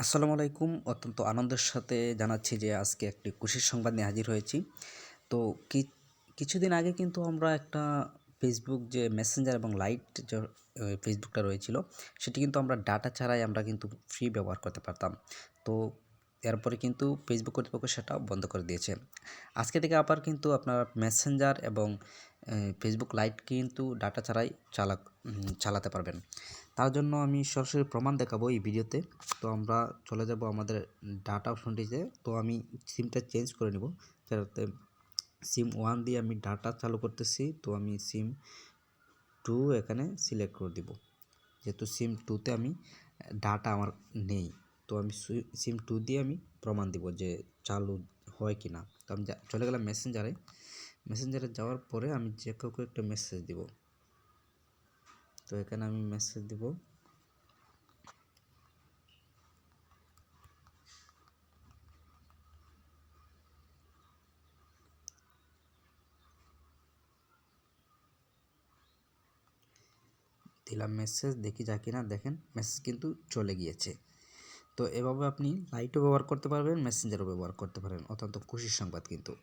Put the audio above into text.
আসসালামু আলাইকুম। অত্যন্ত আনন্দের সাথে জানাচ্ছি যে আজকে একটি খুশির সংবাদ নিয়ে হাজির হয়েছি। তো কি কিছুদিন আগে কিন্তু আমরা একটা ফেসবুক যে মেসেঞ্জার এবং লাইট যে ফেসবুকটা রয়েছিল, সেটি কিন্তু আমরা ডাটা ছাড়াই আমরা কিন্তু ফ্রি ব্যবহার করতে পারতাম। তো এরপরে কিন্তু ফেসবুক কর্তৃপক্ষ সেটা বন্ধ করে দিয়েছে। আজকে থেকে আবার কিন্তু আপনার মেসেঞ্জার এবং ফেসবুক লাইট কিন্তু ডাটা ছাড়াই চালাতে পারবেন। তার জন্য আমি সরাসরি প্রমাণ দেখাবো এই ভিডিওতে। তো আমরা চলে যাব আমাদের ডাটা অপশনটিতে। তো আমি সিমটা চেঞ্জ করে নিব, যাতে সিম 1 দিয়ে আমি ডাটা চালু করতেছি। তো আমি সিম 2 এখানে সিলেক্ট করে দিব, যেহেতু সিম 2তে আমি ডাটা আমার নেই। তো আমি সিম 2 দিয়ে আমি প্রমাণ দিব যে চালু হয় কি না। তো আমি চলে গেলাম মেসেঞ্জারে যাওয়ার পরে আমি যে কাউকে একটা মেসেজ দিব। তো এখানে আমি মেসেজ দিব, দিলাম মেসেজ, দেখি যা কিনা। দেখেন মেসেজ কিন্তু চলে গিয়েছে। তো এভাবে আপনি লাইটও ব্যবহার করতে পারবেন, মেসেঞ্জারও ব্যবহার করতে পারেন। অত্যন্ত খুশির সংবাদ কিন্তু।